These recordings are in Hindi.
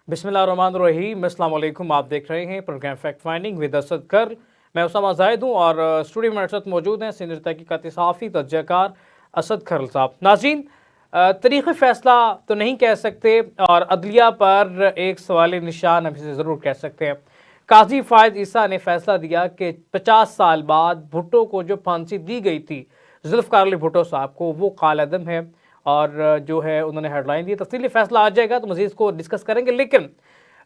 बिस्मिल्लाहिर्रहमानिर्रहीम, अस्सलाम वालेकुम। आप देख रहे हैं program fact finding with Asad कर। मैं उसामा जाहिद हूँ और स्टूडियो में मेरे साथ मौजूद हैं सीनियर तहकीकाती सहाफ़ी तजज़ियाकार असद खर साहब। नाज़रीन, तारीख़ फ़ैसला तो नहीं कह सकते और अदलिया पर एक सवाल निशान हम इसे ज़रूर कह सकते हैं। काजी फ़ायद ईसा ने फ़ैसला दिया कि 50 साल बाद भुट्टो को जो फांसी दी गई थी, जुल्फ़िकार अली भुट्टो साहब को, वो कालअदम है और जो है उन्होंने हेडलाइन दी। तफ़सीली फ़ैसला आ जाएगा तो मज़ीद इसको डिस्कस करेंगे। लेकिन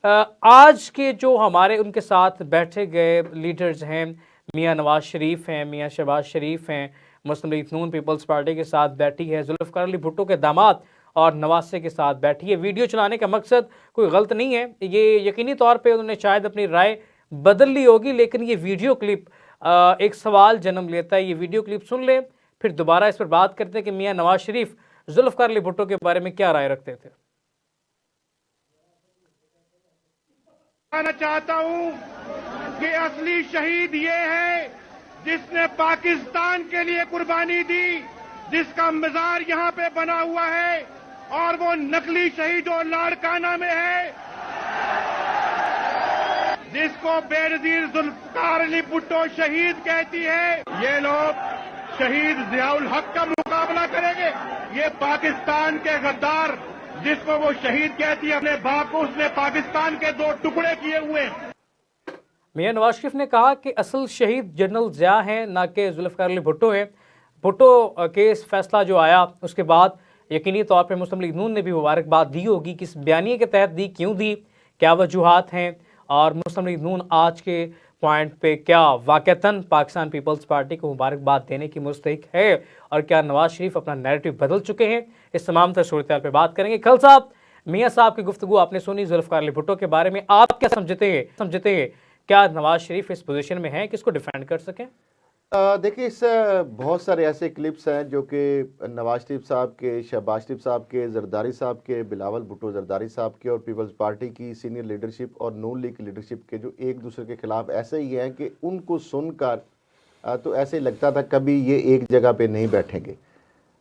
आज के जो हमारे उनके साथ बैठे गए लीडर्स हैं, मियाँ नवाज़ शरीफ हैं, मियाँ शहबाज शरीफ हैं, मुस्लिम लीग नून पीपल्स पार्टी के साथ बैठी है, जुल्फ़िकार अली भुट्टो के दामाद और नवासे के साथ बैठी है। वीडियो चलाने का मकसद कोई गलत नहीं है, ये यकीनी तौर पे उन्होंने शायद अपनी राय बदल ली होगी, लेकिन ये वीडियो क्लिप एक सवाल जन्म लेता है। ये वीडियो क्लिप सुन लें, फिर दोबारा इस पर बात करते हैं कि मियाँ नवाज शरीफ जुल्फ़िकार अली भुट्टो के बारे में क्या राय रखते थे। कहना चाहता हूं कि असली शहीद ये है जिसने पाकिस्तान के लिए कुर्बानी दी, जिसका मजार यहां पे बना हुआ है, और वो नकली शहीद और लाड़काना में है, जिसको बेनजीर जुल्फ़िकार अली भुट्टो शहीद कहती है। ये लोग शहीद जियाउल हक का मुकाबला करेंगे। ये पाकिस्तान के गद्दार जिसको वो शहीद कहती है, अपने बाप को उसने पाकिस्तान के 2 टुकड़े किए हुए। मियां नवाज शरीफ ने कहा कि असल शहीद जनरल ज़िया हैं, ना कि जुल्फ़िकार अली भुट्टो हैं। भुट्टो केस फैसला जो आया उसके बाद यकीनी तौर पर मुस्लिम लीग नून ने भी मुबारकबाद दी होगी। किस बयानिए के तहत दी, क्यों दी, क्या वजूहात हैं, और मुस्लिम लीग नून आज के पॉइंट पे क्या वाक़तन पाकिस्तान पीपल्स पार्टी को मुबारकबाद देने की मुस्तहिक है, और क्या नवाज शरीफ अपना नैरेटिव बदल चुके हैं। इस तमाम तर सूरत पर बात करेंगे। खल साहब, मियाँ साहब की गुफ्तगू आपने सुनी जुल्फ़िकार अली भुट्टो के बारे में, आप क्या समझते हैं क्या नवाज शरीफ इस पोजीशन में हैं कि इसको डिफेंड कर सकें? देखिए, इस बहुत सारे ऐसे क्लिप्स हैं जो कि नवाज शरीफ साहब के, शहबाज शरीफ साहब के, जरदारी साहब के, बिलावल भुट्टो जरदारी साहब के और पीपल्स पार्टी की सीनियर लीडरशिप और नून लीग की लीडरशिप के, जो एक दूसरे के खिलाफ ऐसे ही हैं कि उनको सुनकर तो ऐसे लगता था कभी ये एक जगह पे नहीं बैठेंगे,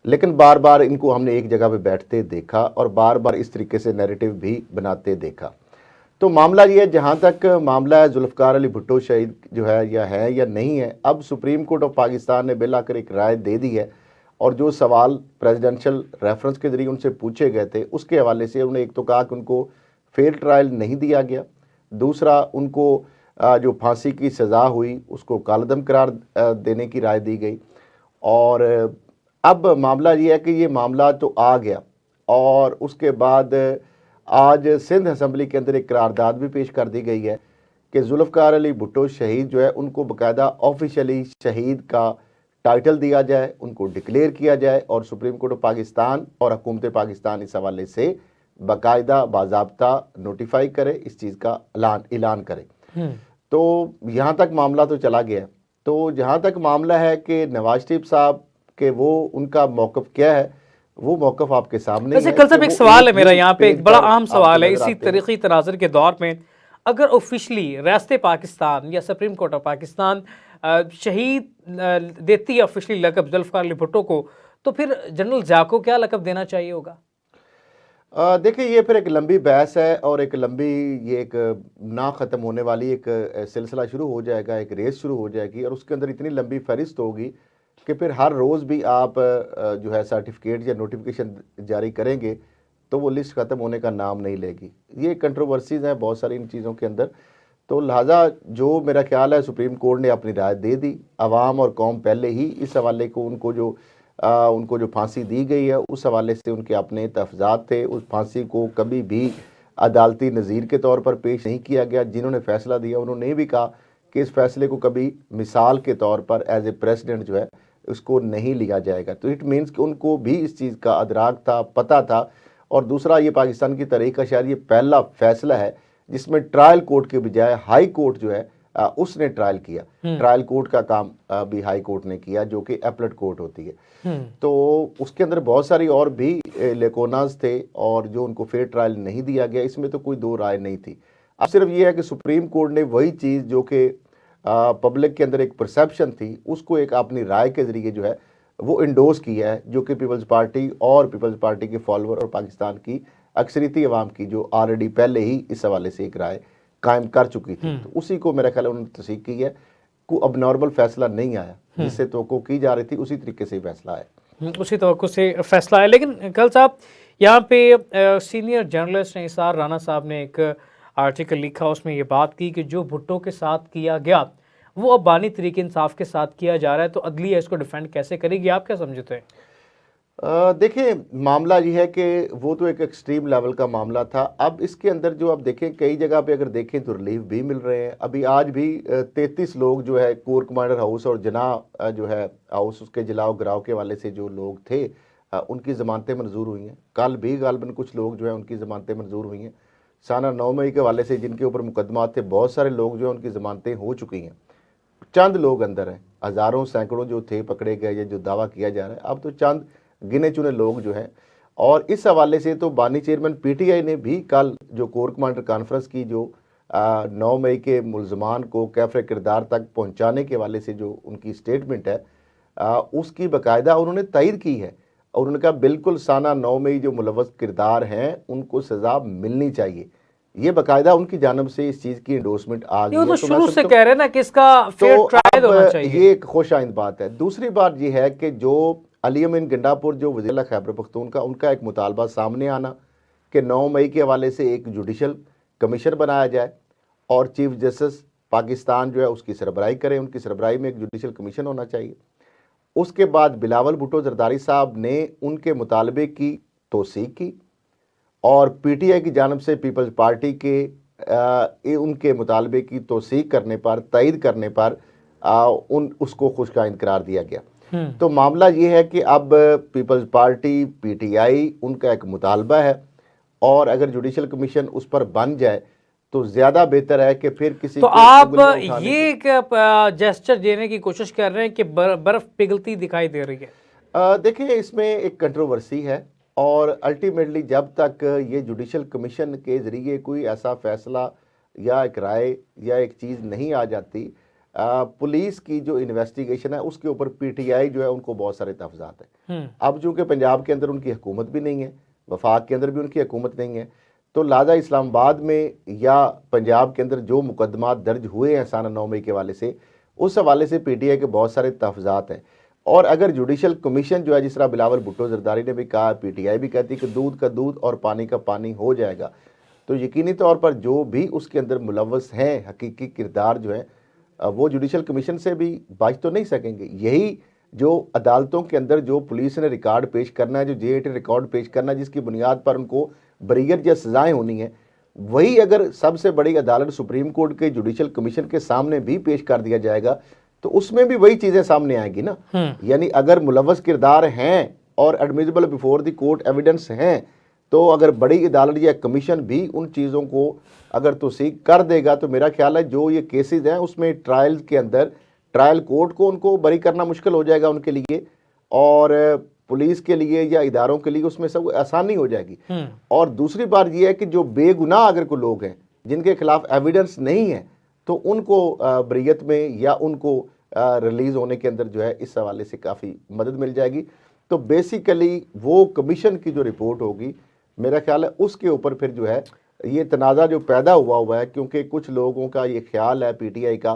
लेकिन बार बार इनको हमने एक जगह पे बैठते देखा और बार बार इस तरीके से नैरेटिव भी बनाते देखा। तो मामला ये है, जहाँ तक मामला है जुल्फ़िकार अली भुट्टो शहीद जो है या नहीं है, अब सुप्रीम कोर्ट ऑफ पाकिस्तान ने बिल आकर एक राय दे दी है, और जो सवाल प्रेसिडेंशियल रेफरेंस के जरिए उनसे पूछे गए थे उसके हवाले से उन्हें एक तो कहा कि उनको फेयर ट्रायल नहीं दिया गया, दूसरा उनको जो फांसी की सज़ा हुई उसको कालअदम करार देने की राय दी गई। और अब मामला ये है कि ये मामला तो आ गया, और उसके बाद आज सिंध असम्बली के अंदर एक करारदाद भी पेश कर दी गई है कि जुल्फ़िकार अली भुट्टो शहीद जो है उनको बाकायदा ऑफिशियली शहीद का टाइटल दिया जाए, उनको डिक्लेयर किया जाए, और सुप्रीम कोर्ट ऑफ पाकिस्तान और हुकूमत पाकिस्तान इस हवाले से बाकायदा बाज़ाब्ता नोटिफाई करे, इस चीज़ का ऐलान करे। तो यहाँ तक मामला तो चला गया। तो जहाँ तक मामला है कि नवाज शरीफ साहब के वो उनका मौक़िफ़ क्या है, वो मौक़िफ़ आपके सामने है। कल साहब, एक सवाल है मेरा यहाँ पे, एक बड़ा अहम सवाल है इसी तारीख़ी तनाज़ुर के दौर में। अगर ऑफिशली रियासत पाकिस्तान या सुप्रीम कोर्ट ऑफ पाकिस्तान शहीद देती है ऑफिशली लक़ब जुल्फ़िकार अली भुट्टो को, तो फिर जनरल ज़िया को क्या लक़ब देना चाहिए होगा? देखिए, ये फिर एक लंबी बहस है और एक लंबी, ये एक ना ख़त्म होने वाली एक सिलसिला शुरू हो जाएगा, एक रेस शुरू हो जाएगी, और उसके अंदर इतनी लंबी फहरिस्त होगी कि फिर हर रोज़ भी आप जो है सर्टिफिकेट या नोटिफिकेशन जारी करेंगे तो वो लिस्ट ख़त्म होने का नाम नहीं लेगी। ये कंट्रोवर्सीज़ हैं बहुत सारी इन चीज़ों के अंदर। तो लिहाजा जो मेरा ख्याल है, सुप्रीम कोर्ट ने अपनी राय दे दी, अवाम और कौम पहले ही इस हवाले को उनको जो फांसी दी गई है उस हवाले से उनके अपने तहफ़्ज़ात थे। उस फांसी को कभी भी अदालती नज़ीर के तौर पर पेश नहीं किया गया। जिन्होंने फ़ैसला दिया उन्होंने भी कहा कि इस फैसले को कभी मिसाल के तौर पर एज ए प्रेसिडेंट जो है उसको नहीं लिया जाएगा। तो इट मीन्स कि उनको भी इस चीज़ का अदराक था, पता था। और दूसरा, ये पाकिस्तान की तारीख़ का शायद ये पहला फैसला है जिसमें ट्रायल कोर्ट के बजाय हाई कोर्ट जो है उसने ट्रायल किया। ट्रायल कोर्ट का काम भी हाई कोर्ट ने किया, जो कि एपलेट कोर्ट होती है। तो उसके अंदर बहुत सारी और भी लेकोनाज थे, और जो उनको फेयर ट्रायल नहीं दिया गया, इसमें तो कोई दो राय नहीं थी। अब सिर्फ ये है कि सुप्रीम कोर्ट ने वही चीज़ जो कि पब्लिक के अंदर एक परसेप्शन थी, उसको एक अपनी राय के ज़रिए जो है वो इंडोर्स किया है, जो कि पीपल्स पार्टी और पीपल्स पार्टी के फॉलोअर और पाकिस्तान की अक्सरियती अवाम की जो ऑलरेडी पहले ही इस हवाले से एक राय कायम कर चुकी थी, तो उसी को मेरा ख्याल है उन्होंने तस्दीक की है। कोई अब नॉर्मल फैसला नहीं आया, जिससे तवक्को की जा रही थी उसी तरीके से फैसला आया, उसी तवक्को से फैसला है। लेकिन कल साहब यहाँ पे सीनियर जर्नलिस्ट निसार राणा साहब ने एक आर्टिकल लिखा, उसमें ये बात की कि जो भुट्टो के साथ किया गया वो अब बानी तरीके इंसाफ के साथ किया जा रहा है, तो अदलिया इसको डिफेंड कैसे करेगी, आप क्या समझते हैं? देखिए, मामला ये है कि वो तो एक एक्सट्रीम लेवल का मामला था। अब इसके अंदर जो आप देखें, कई जगह पे अगर देखें तो रिलीफ भी मिल रहे हैं। अभी आज भी 33 लोग जो है कोर कमांडर हाउस और जना जो है हाउस उसके जलाओ गिराव के वाले से जो लोग थे उनकी ज़मानतें मंजूर हुई हैं। कल भी गालबन कुछ लोग जो है उनकी ज़मानतें मंजूर हुई हैं। साना 9 मई के वाले से जिनके ऊपर मुकदमा थे, बहुत सारे लोग जो है उनकी ज़मानतें हो चुकी हैं। चंद लोग अंदर हैं, हज़ारों सैकड़ों जो थे पकड़े गए या जो दावा किया जा रहा है, अब तो चंद गिने चुने लोग जो हैं। और इस हवाले से तो बानी चेयरमैन पीटीआई ने भी कल जो कोर कमांडर कॉन्फ्रेंस की जो 9 मई के मुलजमान को कैफरे किरदार तक पहुंचाने के वाले से जो उनकी स्टेटमेंट है उसकी बाकायदा उन्होंने तायद की है। और उन्होंने कहा बिल्कुल साना 9 मई जो मुलव्वस किरदार हैं उनको सजा मिलनी चाहिए। ये बाकायदा उनकी जानब से इस चीज़ की इंडोर्समेंट आ गई है। तो शुरू से कह रहे हैं ना कि इसका फेयर ट्रायल होना चाहिए। ये एक खुश आइंद बात है। दूसरी बात ये है कि जो अली अमीन गंडापुर जो वज़ीर खैबर पख्तूनख्वा उनका एक मुतालबा सामने आना कि 9 मई के हवाले से एक जुडिशल कमीशन बनाया जाए और चीफ जस्टिस पाकिस्तान जो है उसकी सरबराही करे, उनकी सरबराही में एक जुडिशल कमीशन होना चाहिए। उसके बाद बिलावल भुट्टो जरदारी साहब ने उनके मुतालबे की तौसीक की और पीटीआई की जानब से पीपल्स पार्टी के उनके मुतालबे की तौसीक करने पर, तायद करने पर उसको खुशकाइंद करार दिया गया। तो मामला ये है कि अब पीपल्स पार्टी पीटीआई उनका एक मुतालबा है और अगर जुडिशल कमीशन उस पर बन जाए तो ज्यादा बेहतर है कि फिर किसी तो आप ये एक जेस्चर देने की कोशिश कर रहे हैं कि बर्फ पिघलती दिखाई दे रही है। देखिए, इसमें एक कंट्रोवर्सी है और अल्टीमेटली जब तक ये जुडिशल कमीशन के जरिए कोई ऐसा फैसला या एक राय या एक चीज़ नहीं आ जाती, पुलिस की जो इन्वेस्टिगेशन है उसके ऊपर पीटीआई जो है उनको बहुत सारे तहफ़्ज़ात हैं। अब चूँकि पंजाब के अंदर उनकी हुकूमत भी नहीं है, वफाक के अंदर भी उनकी हुकूमत नहीं है, तो लिहाजा इस्लामाबाद में या पंजाब के अंदर जो मुकदमा दर्ज हुए हैं साना 9 मई के हवाले से, उस हवाले से पीटीआई के बहुत सारे तहफ़्ज़ात हैं। और अगर जुडिशल कमीशन जो है, जिस तरह बिलावल भुट्टो जरदारी ने भी कहा, पीटीआई भी कहती है कि दूध का दूध और पानी का पानी हो जाएगा, तो यकीनी तौर पर जो भी उसके अंदर मुलव्वस हैं, हकीकी किरदार जो हैं, वो जुडिशल कमीशन से भी बच तो नहीं सकेंगे। यही जो अदालतों के अंदर जो पुलिस ने रिकॉर्ड पेश करना है, जो जे रिकॉर्ड पेश करना है, जिसकी बुनियाद पर उनको बरीयत या सजाएं होनी है, वही अगर सबसे बड़ी अदालत सुप्रीम कोर्ट के जुडिशल कमीशन के सामने भी पेश कर दिया जाएगा तो उसमें भी वही चीज़ें सामने आएंगी ना। यानी अगर मुलव्वस किरदार हैं और admissible before the court evidence हैं, तो अगर बड़ी अदालत या कमीशन भी उन चीज़ों को अगर तौसीक कर देगा तो मेरा ख्याल है जो ये केसेस हैं उसमें ट्रायल के अंदर ट्रायल कोर्ट को उनको बरी करना मुश्किल हो जाएगा उनके लिए, और पुलिस के लिए या इदारों के लिए उसमें सब आसानी हो जाएगी। और दूसरी बात यह है कि जो बेगुनाह अगर कोई लोग हैं जिनके खिलाफ एविडेंस नहीं है, तो उनको बरीयत में या उनको रिलीज़ होने के अंदर जो है इस हवाले से काफ़ी मदद मिल जाएगी। तो बेसिकली वो कमीशन की जो रिपोर्ट होगी, मेरा ख्याल है उसके ऊपर फिर जो है ये तनाज़ा जो पैदा हुआ है, क्योंकि कुछ लोगों का ये ख्याल है पीटीआई का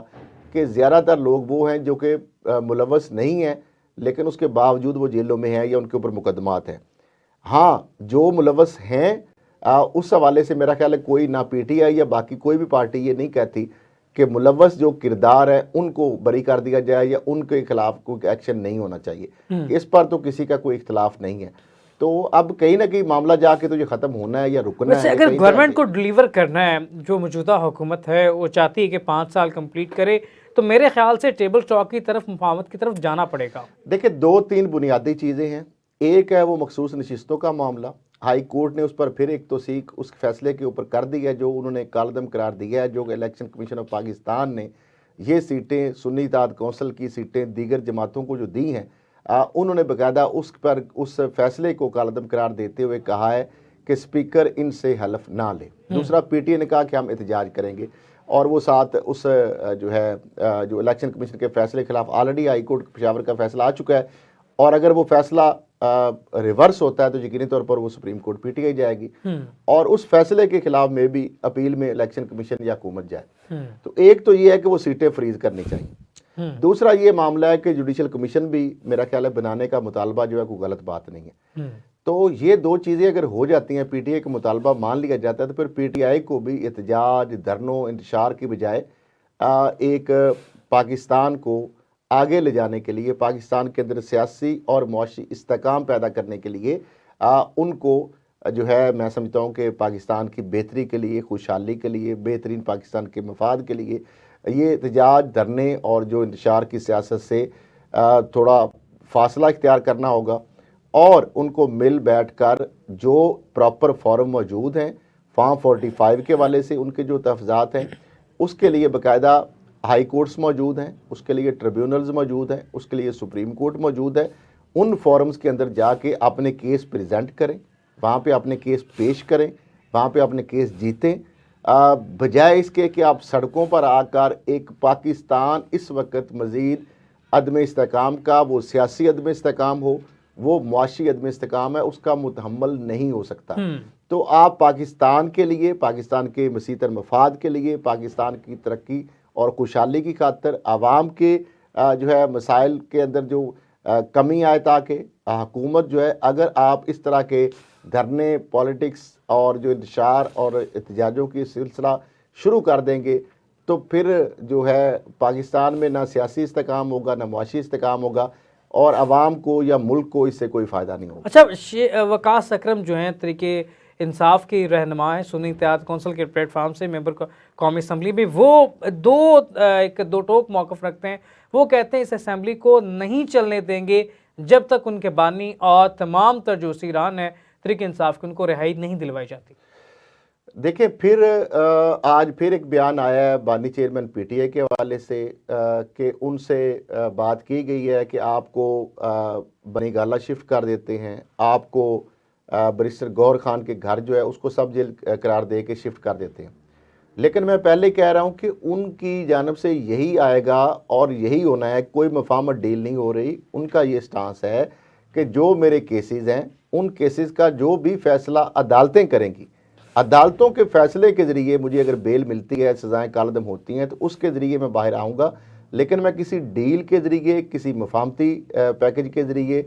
कि ज़्यादातर लोग वो हैं जो कि मुलव्वस नहीं हैं लेकिन उसके बावजूद वो जेलों में हैं या उनके ऊपर मुकदमात हैं। हाँ, जो मुलव्वस हैं उस हवाले से मेरा ख्याल है कोई ना पीटीआई या बाकी कोई भी पार्टी ये नहीं कहती कि मुलव्वस जो किरदार है उनको बरी कर दिया जाए या उनके खिलाफ कोई एक्शन नहीं होना चाहिए। इस पर तो किसी का कोई इख्तलाफ नहीं है। तो अब कहीं ना कहीं मामला जाके तो ये ख़त्म होना है या रुकना है। अगर गवर्नमेंट को डिलीवर करना है, जो मौजूदा हुकूमत है वो चाहती है कि 5 साल कंप्लीट करे, तो मेरे ख्याल से टेबल टॉक की तरफ, मुफाहमत की तरफ जाना पड़ेगा। देखिए, 2-3 बुनियादी चीज़ें हैं। एक है वो मखसूस नशिस्तों का मामला, हाई कोर्ट ने उस पर फिर एक तौसीक उस फैसले के ऊपर कर दी है जो उन्होंने कालदम करार दिया है, जो इलेक्शन कमीशन ऑफ पाकिस्तान ने ये सीटें सुन्नी इत्तेहाद कौंसिल की सीटें दीगर जमातों को जो दी हैं, उन्होंने बाकायदा उस पर उस फैसले को कालदम करार देते हुए कहा है कि स्पीकर इनसे हलफ ना ले। दूसरा, पीटीआई ने कहा कि हम एहतजाज करेंगे, और वो साथ उस जो है जो इलेक्शन कमीशन के फैसले के खिलाफ ऑलरेडी हाई कोर्ट पेशावर का फैसला आ चुका है, और अगर वो फैसला रिवर्स होता है तो यकीनी तौर पर वो सुप्रीम कोर्ट पीटीआई जाएगी और उस फैसले के खिलाफ में भी अपील में इलेक्शन कमीशन या हुकूमत जाए। तो एक तो ये है कि वो सीटें फ्रीज करनी चाहिए, दूसरा ये मामला है कि जुडिशल कमीशन भी मेरा ख्याल है बनाने का मुतालबा जो है कोई गलत बात नहीं है। तो ये दो चीज़ें अगर हो जाती हैं, पीटीआई का मुतालबा मान लिया जाता है, तो फिर पीटीआई को भी एहतजाज, धरनों, इंतशार की बजाय एक पाकिस्तान को आगे ले जाने के लिए, पाकिस्तान के अंदर सियासी और मुआशी इस्तेकाम पैदा करने के लिए उनको जो है मैं समझता हूँ कि पाकिस्तान की बेहतरी के लिए, खुशहाली के लिए, बेहतरीन पाकिस्तान के मफाद के लिए ये एहतजाज, धरने और जो इंतशार की सियासत से थोड़ा फासला इख्तियार करना होगा और उनको मिल बैठ कर जो प्रॉपर फॉरम मौजूद हैं, फॉर्म 45 के वाले से उनके जो तहफ़्ज़ात हैं उसके लिए बाकायदा हाई कोर्ट्स मौजूद हैं, उसके लिए ट्रिब्यूनल्स मौजूद हैं, उसके लिए सुप्रीम कोर्ट मौजूद है। उन फोरम्स के अंदर जाके अपने केस प्रेजेंट करें, वहाँ पे अपने केस पेश करें, वहाँ पे अपने केस जीतें, बजाय इसके कि आप सड़कों पर आकर एक पाकिस्तान इस वक्त मज़ीद अदम इस्तेकाम का, वो सियासी अदम इस्तेकाम हो, वो मुआशी अदम इस्तेकाम है, उसका मुतहम्मल नहीं हो सकता। तो आप पाकिस्तान के लिए, पाकिस्तान के मसीतर मफाद के लिए, पाकिस्तान की तरक्की और खुशहाली की खातर, आवाम के जो है मसाइल के अंदर जो कमी आए ताकि हुकूमत जो है, अगर आप इस तरह के धरने, पॉलिटिक्स और जो इंतशार और एहतजाजों की सिलसिला शुरू कर देंगे तो फिर जो है पाकिस्तान में ना सियासी इस्तेकाम होगा, ना मुआशी इस्तेकाम होगा और आवाम को या मुल्क को इससे कोई फ़ायदा नहीं होगा। अच्छा, वकास अकरम जो हैं तरीके इंसाफ की रहनुमा है, सुन्नी इत्तेहाद कौंसिल के प्लेटफार्म से मेंबर कौमी असम्बली में, वो दो टोक मौक़िफ़ रखते हैं। वो कहते हैं इस असम्बली को नहीं चलने देंगे जब तक उनके बानी और तमाम तर जो सीरान है तरीके इंसाफ की, उनको रिहाई नहीं दिलवाई जाती। देखिए, फिर आज फिर एक बयान आया है बानी चेयरमैन पीटीआई के हवाले से कि उनसे बात की गई है कि आपको बनी गाला शिफ्ट कर देते हैं, आपको बैरिस्टर गौहर खान के घर जो है उसको सब जेल करार दे के शिफ्ट कर देते हैं। लेकिन मैं पहले कह रहा हूं कि उनकी जानब से यही आएगा और यही होना है, कोई मफाहमत डील नहीं हो रही। उनका ये स्टांस है कि जो मेरे केसेस हैं उन केसेस का जो भी फैसला अदालतें करेंगी, अदालतों के फैसले के ज़रिए मुझे अगर बेल मिलती है, सज़ाएँ कालदम होती हैं तो उसके ज़रिए मैं बाहर आऊँगा, लेकिन मैं किसी डील के ज़रिए, किसी मफाहमती पैकेज के ज़रिए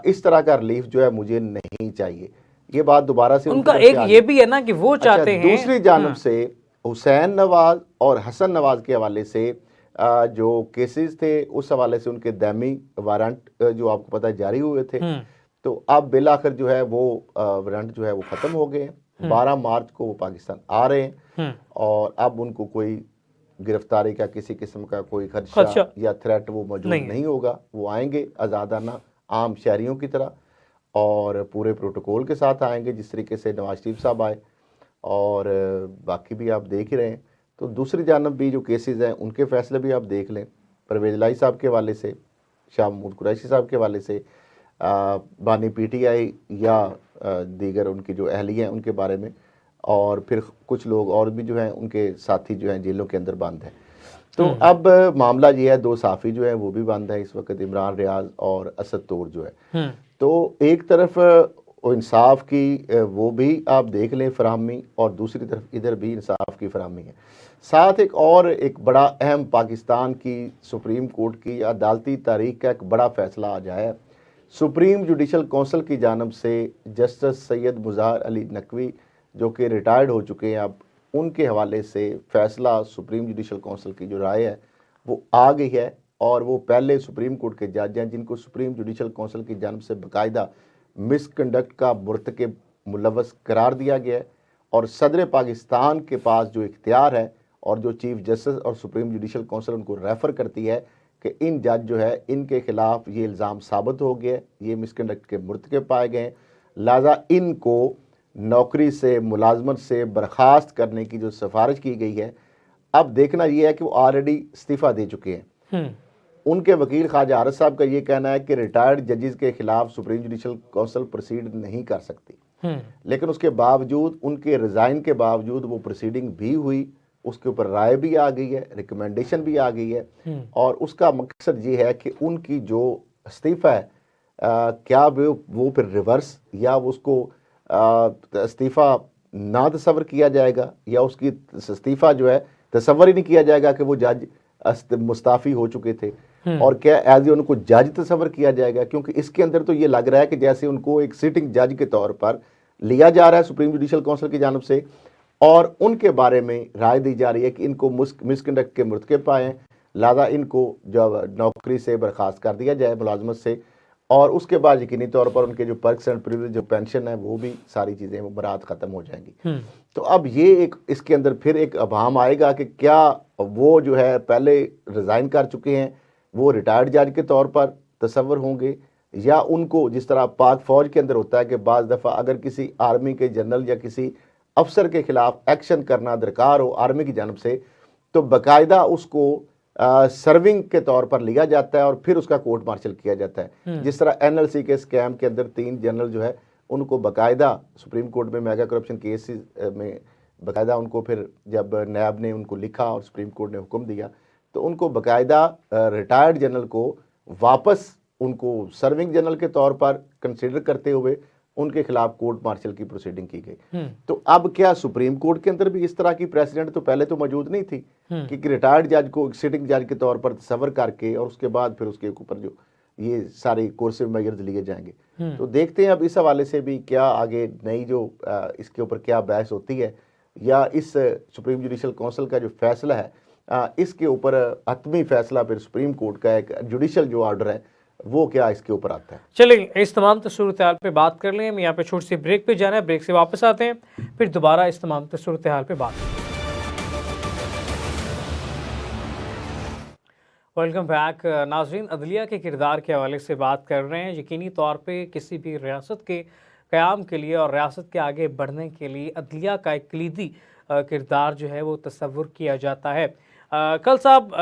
इस तरह का रिलीफ जो है मुझे नहीं चाहिए। ये बात दोबारा से उनका एक ये भी है ना कि वो चाहते हैं। दूसरी जानब से हुसैन नवाज और हसन नवाज के हवाले से जो केसेस थे उस हवाले से उनके दामी वारंट जो आपको पता है जारी हुए थे, तो अब बिलाखिर जो है वो वारंट जो है वो ख़त्म हो गए हैं। 12 मार्च को वो पाकिस्तान आ रहे हैं और अब उनको कोई गिरफ्तारी का किसी किस्म का कोई खदशा या थ्रेट वो मौजूद नहीं होगा। वो आएंगे आज़ादाना आम शहरियों की तरह और पूरे प्रोटोकॉल के साथ आएंगे जिस तरीके से नवाज शरीफ साहब आए, और बाकी भी आप देख ही रहे हैं। तो दूसरी जानब भी जो केसेस हैं उनके फैसले भी आप देख लें, परवेज़ इलाही साहब के हवाले से, शाह महमूद कुरैशी साहब के हवाले से, बानी पीटीआई या दीगर उनकी जो अहलिया हैं उनके बारे में, और फिर कुछ लोग और भी जो हैं उनके साथी जो हैं जेलों के अंदर बंद हैं। तो अब मामला ये है, 2 साफ़ी जो है वो भी बंद है इस वक्त, इमरान रियाज और असद तूर जो है। तो एक तरफ इंसाफ की वो भी आप देख लें फराहमी, और दूसरी तरफ इधर भी इंसाफ की फराहमी है। साथ एक बड़ा अहम पाकिस्तान की सुप्रीम कोर्ट की अदालती तारीख का एक बड़ा फैसला आ जाए। सुप्रीम जुडिशल कौंसिल की जानब से जस्टिस सैयद मुज़ाहर अली नकवी जो कि रिटायर्ड हो चुके हैं, अब उनके हवाले से फ़ैसला सुप्रीम जुडिशल कौंसिल की जो राय है वो आ गई है, और वो पहले सुप्रीम कोर्ट के जज हैं जिनको सुप्रीम जुडिशल कौंसिल की जानब से बाकायदा मिसकंडक्ट का मुर्तकिब मुलव्वस करार दिया गया है, और सदर पाकिस्तान के पास जो इख्तियार है और जो चीफ जस्टिस और सुप्रीम जुडिशल कौंसिल उनको रेफ़र करती है कि इन जज जो है इनके ख़िलाफ़ ये इल्ज़ाम साबित हो गया, ये मिसकंडक्ट के मुर्तकिब पाए गए, लिहाजा इनको नौकरी से, मुलाजमत से बर्खास्त करने की जो सिफारिश की गई है। अब देखना यह है कि वो ऑलरेडी इस्तीफ़ा दे चुके हैं। उनके वकील ख्वाजा आरिफ साहब का ये कहना है कि रिटायर्ड जजेस के खिलाफ सुप्रीम जुडिशल कौंसिल प्रोसीड नहीं कर सकती, लेकिन उसके बावजूद, उनके रिज़ाइन के बावजूद वो प्रोसीडिंग भी हुई, उसके ऊपर राय भी आ गई है, रिकमेंडेशन भी आ गई है, और उसका मकसद ये है कि उनकी जो इस्तीफ़ा है क्या वो फिर रिवर्स या उसको इस्तीफ़ा ना तस्वर किया जाएगा, या उसकी इस्तीफ़ा जो है तस्वर ही नहीं किया जाएगा कि वो जज मुस्ताफ़ी हो चुके थे, और क्या एज ए उनको जज तस्वर किया जाएगा? क्योंकि इसके अंदर तो ये लग रहा है कि जैसे उनको एक सिटिंग जज के तौर पर लिया जा रहा है सुप्रीम जुडिशल काउंसिल की जानब से, और उनके बारे में राय दी जा रही है कि इनको मिसकंडक्ट के मुर्तकब पाए हैं, लिहाजा इनको जो नौकरी से बर्खास्त कर दिया जाए मुलाजमत से, और उसके बाद यकीनी तौर पर उनके जो पर्क्स एंड प्रिविलेज जो पेंशन है वो भी सारी चीज़ें मुराद ख़त्म हो जाएंगी। तो अब ये एक इसके अंदर फिर एक अभाम आएगा कि क्या वो जो है पहले रिज़ाइन कर चुके हैं वो रिटायर्ड जज के तौर पर तस्वर होंगे, या उनको जिस तरह पाक फ़ौज के अंदर होता है कि बाज़ दफ़ा अगर किसी आर्मी के जनरल या किसी अफसर के खिलाफ एक्शन करना दरकार हो आर्मी की जानब से, तो बाकायदा उसको सर्विंग के तौर पर लिया जाता है और फिर उसका कोर्ट मार्शल किया जाता है। जिस तरह NLC के स्कैम के अंदर 3 जनरल जो है उनको बाकायदा सुप्रीम कोर्ट में मेगा करप्शन केसेस में बाकायदा उनको फिर जब नैब ने उनको लिखा और सुप्रीम कोर्ट ने हुक्म दिया तो उनको बाकायदा रिटायर्ड जनरल को वापस उनको सर्विंग जनरल के तौर पर कंसिडर करते हुए उनके खिलाफ कोर्ट मार्शल की प्रोसीडिंग की गई। तो अब क्या सुप्रीम कोर्ट के अंदर भी इस तरह की प्रेसिडेंट तो पहले तो मौजूद नहीं थी कि रिटायर्ड जज को सिटिंग जज के तौर पर तस्वर करके और उसके बाद फिर उसके ऊपर जो ये सारे कोर्सिव मेजर्स लिए जाएंगे। तो देखते हैं अब इस हवाले से भी क्या आगे नई जो इसके ऊपर क्या बहस होती है, या इस सुप्रीम जुडिशल काउंसिल का जो फैसला है इसके ऊपर हतमी फैसला फिर सुप्रीम कोर्ट का एक जुडिशल जो ऑर्डर है वो क्या इसके ऊपर आता है। चलिए इस तमाम सूरत हाल पे बात कर लें। हम यहाँ पे छोटी सी ब्रेक पे जाना है, ब्रेक से वापस आते हैं, फिर दोबारा इस तमाम सूरत हाल पे बात करें। वेलकम बैक नाज़रीन, अदलिया के किरदार के हवाले से बात कर रहे हैं। यकीनी तौर पे किसी भी रियासत के क़याम के लिए और रियासत के आगे बढ़ने के लिए अदलिया का एक कलीदी किरदार जो है वो तस्वुर किया जाता है। कल साहब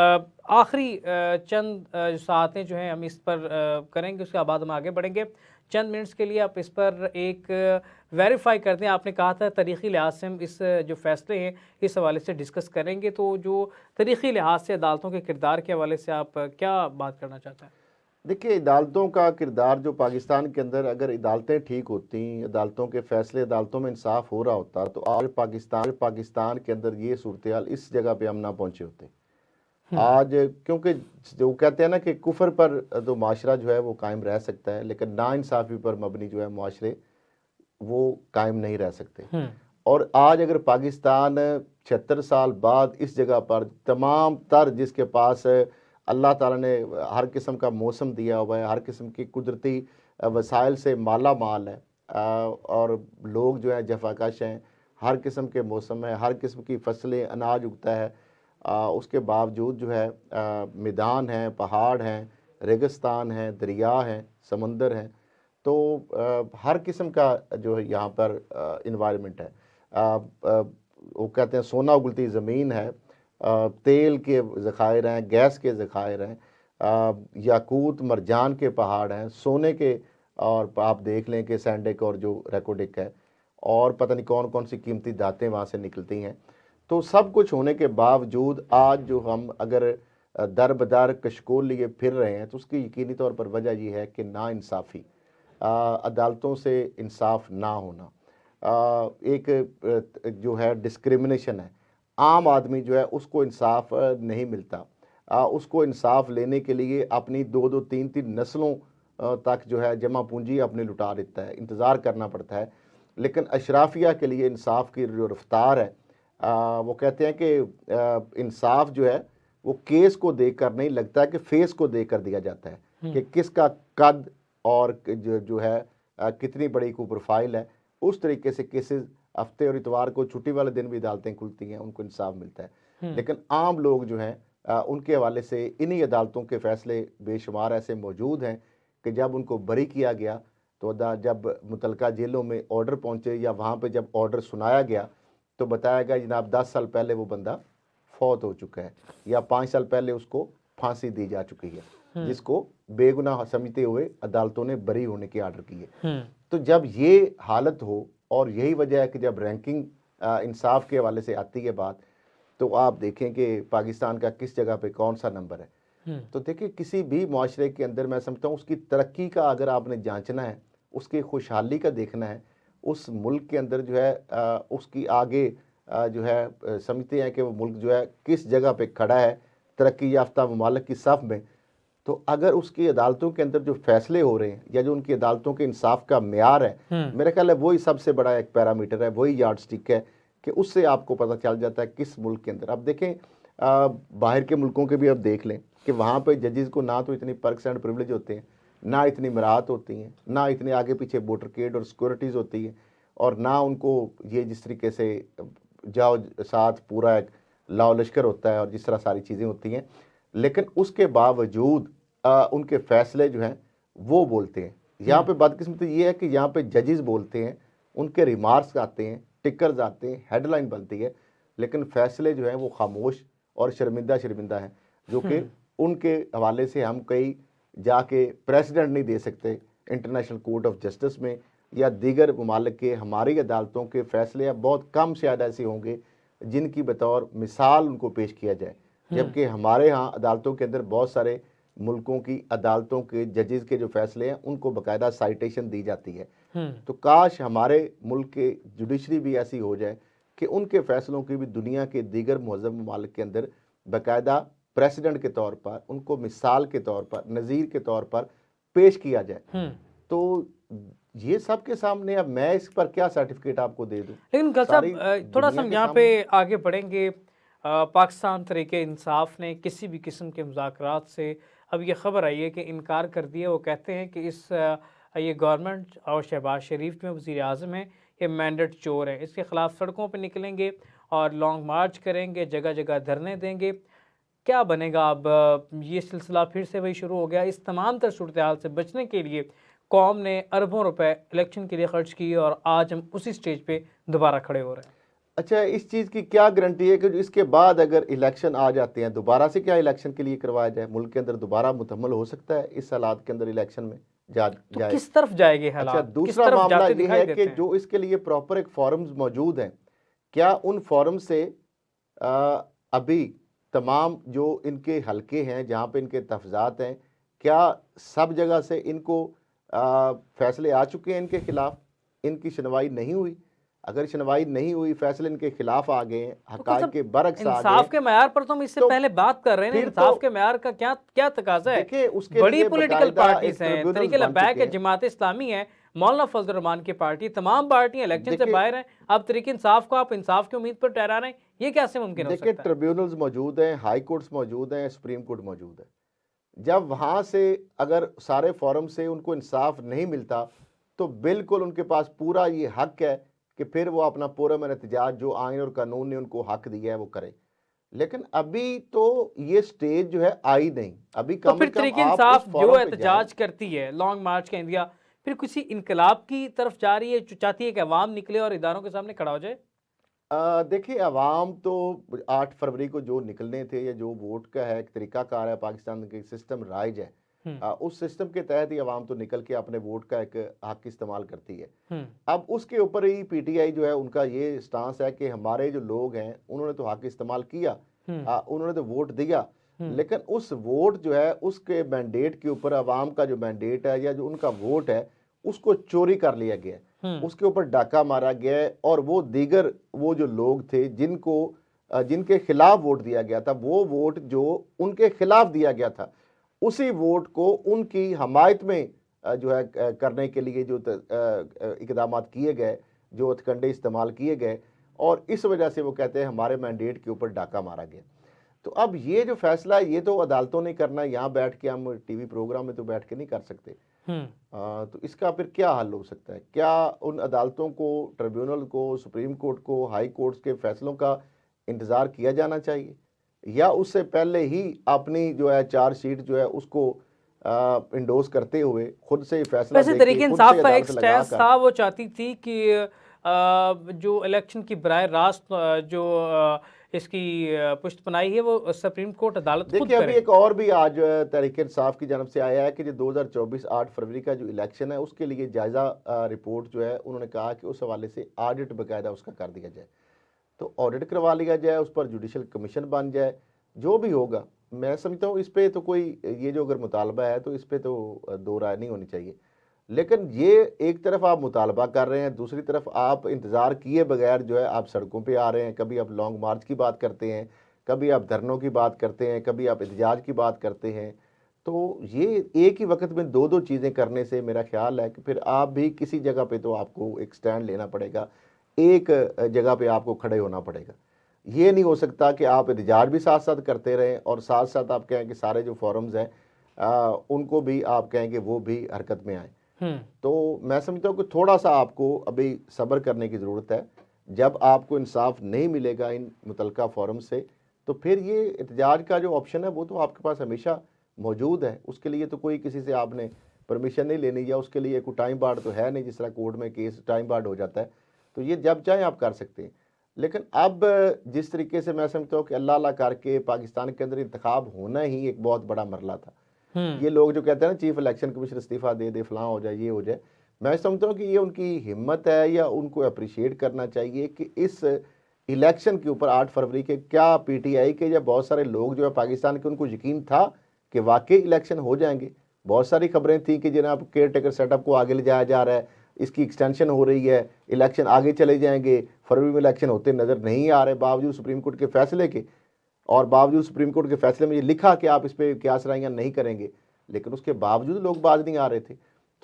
आखिरी चंद सातें जो हैं हम इस पर करेंगे, उसके बाद हम आगे बढ़ेंगे। चंद मिनट्स के लिए आप इस पर एक वेरीफाई कर दें। आपने कहा था तारीख़ी लिहाज से हम इस जो फ़ैसले हैं इस हवाले से डिस्कस करेंगे, तो जो तारीख़ी लिहाज से अदालतों के किरदार के हवाले से आप क्या बात करना चाहते हैं? देखिए, अदालतों का किरदार जो पाकिस्तान के अंदर अगर अदालतें ठीक होती, अदालतों के फ़ैसले अदालतों में इंसाफ हो रहा होता तो आज पाकिस्तान के अंदर ये सूरत हाल इस जगह पे हम ना पहुँचे होते आज। क्योंकि जो कहते हैं ना कि कुफर पर तो माशरा जो है वो कायम रह सकता है, लेकिन नाइंसाफ़ी पर मबनी जो है माशरे वो कायम नहीं रह सकते। और आज अगर पाकिस्तान 76 साल बाद इस जगह पर तमाम तर जिसके पास अल्लाह ताला ने हर किस्म का मौसम दिया हुआ है, हर किस्म की कुदरती वसाइल से माला माल है, और लोग जो है जफाकश हैं, हर किस्म के मौसम है, हर किस्म की फसलें अनाज उगता है, उसके बावजूद जो है मैदान हैं, पहाड़ हैं, रेगिस्तान हैं, दरिया हैं, समंदर हैं, तो हर किस्म का जो है यहाँ पर इन्वायरमेंट है। वो कहते हैं सोना उगलती ज़मीन है, तेल के ज़खायर हैं, गैस के ज़खायर हैं, याकूत मरजान के पहाड़ हैं, सोने के, और आप देख लें कि सैंडिक और जो रेकोडिक है, और पता नहीं कौन कौन सी कीमती धातें वहाँ से निकलती हैं। तो सब कुछ होने के बावजूद आज जो हम अगर दर बदर कशकोल लिए फिर रहे हैं तो उसकी यकीनी तौर पर वजह यह है कि नाइंसाफ़ी, अदालतों से इंसाफ ना होना, एक जो है डिस्क्रिमिनेशन है। आम आदमी जो है उसको इंसाफ नहीं मिलता, उसको इंसाफ लेने के लिए अपनी 2-2, 3-3 नस्लों तक जो है जमा पूंजी अपनी लुटा देता है, इंतज़ार करना पड़ता है। लेकिन अशराफिया के लिए इंसाफ की जो रफ्तार है, वो कहते हैं कि इंसाफ जो है वो केस को देखकर नहीं लगता है कि फेस को देखकर दिया जाता है कि किसका कद और जो है कितनी बड़ी को प्रोफाइल है। उस तरीके से केसेस हफ्ते और इतवार को छुट्टी वाले दिन भी अदालतें खुलती हैं, उनको इंसाफ मिलता है। लेकिन आम लोग जो हैं उनके हवाले से इन्हीं अदालतों के फैसले बेशुमार ऐसे मौजूद हैं कि जब उनको बरी किया गया तो जब मुतलका जेलों में ऑर्डर पहुँचे या वहाँ पर जब ऑर्डर सुनाया गया तो बताया गया जनाब 10 साल पहले वो बंदा फौत हो चुका है, या 5 साल पहले उसको फांसी दी जा चुकी है, जिसको बेगुनाह समझते हुए अदालतों ने बरी होने के आर्डर किए। तो जब ये हालत हो, और यही वजह है कि जब रैंकिंग इंसाफ के हवाले से आती है बात, तो आप देखें कि पाकिस्तान का किस जगह पे कौन सा नंबर है। तो देखिए किसी भी मुआशरे के अंदर मैं समझता हूँ उसकी तरक्की का अगर आपने जांचना है, उसकी खुशहाली का देखना है, उस मुल्क के अंदर जो है उसकी आगे जो है समझते हैं कि वो मुल्क जो है किस जगह पे खड़ा है तरक्की याफ्ता ममालिक की सफ़ में। तो अगर उसकी अदालतों के अंदर जो फैसले हो रहे हैं या जो उनकी अदालतों के इंसाफ का म्यार है, मेरा ख्याल है वही सबसे बड़ा एक पैरामीटर है, वही यार्ड स्टिक है कि उससे आपको पता चल जाता है किस मुल्क के अंदर। अब देखें बाहर के मुल्कों के भी अब देख लें कि वहाँ पे जजेस को ना तो इतनी पर्क्स एंड प्रिविलेज होते हैं, ना इतनी मराहत होती हैं, ना इतने आगे पीछे मोटरकेड और सिक्योरिटीज़ होती है, और ना उनको ये जिस तरीके से जाओ साथ पूरा एक लाओ लश्कर होता है और जिस तरह सारी चीज़ें होती हैं। लेकिन उसके बावजूद उनके फैसले जो हैं वो बोलते हैं। यहाँ पे बदकिस्मती ये है कि यहाँ पे जजेस बोलते हैं, उनके रिमार्क्स आते हैं, टिकर्स आते हैं, हेडलाइन बनती है, लेकिन फैसले जो हैं वो खामोश और शर्मिंदा हैं, जो कि उनके हवाले से हम कहीं जाके प्रेसिडेंट नहीं दे सकते इंटरनेशनल कोर्ट ऑफ जस्टिस में या दीगर ममालिक के हमारी अदालतों के फैसले बहुत कम शायद ऐसे होंगे जिनकी बतौर मिसाल उनको पेश किया जाए। जबकि हमारे यहाँ अदालतों के अंदर बहुत सारे मुल्कों की अदालतों के जजेस के जो फैसले हैं उनको बाकायदा साइटेशन दी जाती है। तो काश हमारे मुल्क के जुडिशरी भी ऐसी हो जाए कि उनके फैसलों की भी दुनिया के दीगर मुहज़्ज़म ममालिक के अंदर बाकायदा प्रेसिडेंट के तौर पर, उनको मिसाल के तौर पर, नज़ीर के तौर पर पेश किया जाए। तो ये सबके सामने अब मैं इस पर क्या सर्टिफिकेट आपको दे दूं। लेकिन गल साहब थोड़ा सा हम यहाँ पे आगे बढ़ेंगे। पाकिस्तान तरीके इंसाफ ने किसी भी किस्म के मुज़ाकरात से अब ये ख़बर आई है कि इनकार कर दिया। वो कहते हैं कि ये गवर्नमेंट और शहबाज शरीफ में वज़ीर आज़म है, ये मैंडेट चोर है, इसके ख़िलाफ़ सड़कों पर निकलेंगे और लॉन्ग मार्च करेंगे, जगह जगह धरने देंगे। क्या बनेगा अब? ये सिलसिला फिर से वही शुरू हो गया। इस तमाम तर सूरत हाल से बचने के लिए कौम ने अरबों रुपए इलेक्शन के लिए खर्च किए और आज हम उसी स्टेज पे दोबारा खड़े हो रहे हैं। अच्छा, इस चीज़ की क्या गारंटी है कि इसके बाद अगर इलेक्शन आ जाते हैं दोबारा से क्या इलेक्शन के लिए करवाया जाए? मुल्क के अंदर दोबारा मुतम्मल हो सकता है इस हालात के अंदर इलेक्शन में तो जाए? किस तरफ जाएंगे हालात? अच्छा, दूसरा मामला ये है कि जो इसके लिए प्रॉपर एक फॉरम्स मौजूद हैं, क्या उन फॉरम से अभी तमाम जो इनके हलके हैं जहाँ पे इनके तफजात हैं, क्या सब जगह से इनको फैसले आ चुके हैं इनके खिलाफ? इनकी सुनवाई नहीं हुई? अगर सुनवाई नहीं हुई, फैसले इनके खिलाफ आ गए, हक़ाइक़ के बरअक्स आ गए। इंसाफ के म्यार पर तो हम इससे पहले बात कर रहे हैं। इंसाफ के म्यार का क्या क्या तकाजा है? देखिए, उसके बड़ी पॉलिटिकल पार्टीज हैं, तरीके लबैक है, जमात इस्लामी है, मौलाना फजल रहमान की पार्टी, तमाम पार्टियां इलेक्शन से बाहर हैं। अब तरीके इंसाफ को आप इंसाफ की उम्मीद पर ठहरा रहे हैं, ये कैसे मुमकिन हो सकता है? देखिए, ट्रिब्यूनल्स मौजूद हैं, हाई कोर्ट्स मौजूद हैं, सुप्रीम कोर्ट मौजूद है। जब वहाँ से अगर सारे फोरम से उनको इंसाफ नहीं मिलता तो बिल्कुल उनके पास पूरा ये हक है कि फिर वो अपना पूरा में एहतजाज जो आइन और कानून ने उनको हक दिया है वो करे। लेकिन अभी तो ये स्टेज जो है आई नहीं। अभी तो फिर तरीके इंसाफ जो एहतजाज करती है, लॉन्ग मार्च का इंडिया, फिर किसी इनकलाब की तरफ जा रही है, जो चाहती है कि अवाम निकले और इदारों के सामने खड़ा हो जाए? देखिए, अवाम तो 8 फरवरी को जो निकलने थे या जो वोट का है एक तरीकाकार है, पाकिस्तान के सिस्टम राइज है, उस सिस्टम के तहत ही अवाम तो निकल के अपने वोट का एक हक इस्तेमाल करती है। अब उसके ऊपर ही पीटीआई जो है उनका ये स्टांस है कि हमारे जो लोग हैं उन्होंने तो हक इस्तेमाल किया, उन्होंने तो वोट दिया, लेकिन उस वोट जो है उसके मैंडेट के ऊपर अवाम का जो मैंडेट है या जो उनका वोट है उसको चोरी कर लिया गया, उसके ऊपर डाका मारा गया और वो दीगर वो जो लोग थे जिनके खिलाफ वोट दिया गया था, वो वोट जो उनके खिलाफ दिया गया था उसी वोट को उनकी हमायत में जो है करने के लिए जो इकदाम किए गए, जो हथकंडे इस्तेमाल किए गए, और इस वजह से वो कहते हैं हमारे मैंडेट के ऊपर डाका मारा गया। तो अब ये जो फैसला है ये तो अदालतों ने करना है, यहाँ बैठ के हम टीवी प्रोग्राम में तो बैठ के नहीं कर सकते। तो इसका फिर क्या हल हो सकता है? क्या उन अदालतों को, ट्रिब्यूनल को, सुप्रीम कोर्ट को, हाई कोर्ट्स के फैसलों का इंतज़ार किया जाना चाहिए या उससे पहले ही अपनी जो है चार्जशीट जो है उसको इंडोर्स करते हुए खुद से फैसला वैसे तरीके इंसाफ का एक स्टैंस था, वो चाहती थी कि जो इलेक्शन की बराह रास्त जो इसकी पुष्टपनाई है वो सुप्रीम कोर्ट अदालत खुद करे। देखिए, अभी एक और भी आज तहरीक इंसाफ की जानब से आया है कि जो 2024 8 फरवरी का जो इलेक्शन है उसके लिए जायज़ा रिपोर्ट जो है उन्होंने कहा कि उस हवाले से ऑडिट बाकायदा उसका कर दिया जाए, तो ऑडिट करवा लिया जाए, उस पर जुडिशल कमीशन बन जाए, जो भी होगा मैं समझता हूँ इस पे तो कोई, ये जो अगर मुतालबा है तो इस पे तो दो राय नहीं होनी चाहिए। लेकिन ये एक तरफ आप मुतालबा कर रहे हैं, दूसरी तरफ आप इंतज़ार किए बगैर जो है आप सड़कों पे आ रहे हैं। कभी आप लॉन्ग मार्च की बात करते हैं, कभी आप धरनों की बात करते हैं, कभी आप एहतजाज की बात करते हैं। तो ये एक ही वक्त में दो दो चीज़ें करने से मेरा ख्याल है कि फिर आप भी किसी जगह पे तो आपको एक स्टैंड लेना पड़ेगा, एक जगह पे आपको खड़े होना पड़ेगा। ये नहीं हो सकता कि आप एहतजाज भी साथ साथ करते रहें और साथ साथ आप कहें कि सारे जो फोरम्स हैं उनको भी आप कहें कि वो भी हरकत में आए। तो मैं समझता हूँ कि थोड़ा सा आपको अभी सब्र करने की ज़रूरत है। जब आपको इंसाफ नहीं मिलेगा इन मुतलका फोरम से, तो फिर ये एहतजाज का जो ऑप्शन है वो तो आपके पास हमेशा मौजूद है। उसके लिए तो कोई किसी से आपने परमिशन नहीं लेनी, या उसके लिए कोई टाइम बार्ड तो है नहीं, जिस तरह कोर्ट में केस टाइम बार्ड हो जाता है। तो ये जब चाहें आप कर सकते हैं। लेकिन अब जिस तरीके से मैं समझता हूँ कि अल्लाह अल्लाह करके पाकिस्तान के अंदर इंतखाब होना ही एक बहुत बड़ा मरला था। ये लोग जो कहते हैं ना चीफ इलेक्शन कमिश्नर इस्तीफा दे दे, फलां हो जाए, ये हो जाए, मैं समझता हूँ कि ये उनकी हिम्मत है, या उनको अप्रिशिएट करना चाहिए कि इस इलेक्शन के ऊपर 8 फरवरी के क्या पीटीआई के या बहुत सारे लोग जो है पाकिस्तान के, उनको यकीन था कि वाकई इलेक्शन हो जाएंगे। बहुत सारी खबरें थी कि जनाब केयर टेकर सेटअप को आगे ले जाया जा रहा है, इसकी एक्सटेंशन हो रही है, इलेक्शन आगे चले जाएंगे, फरवरी में इलेक्शन होते नज़र नहीं आ रहे बावजूद सुप्रीम कोर्ट के फैसले के। और बावजूद सुप्रीम कोर्ट के फैसले में ये लिखा कि आप इस पर क्या सराइयाँ नहीं करेंगे, लेकिन उसके बावजूद लोग बाज नहीं आ रहे थे।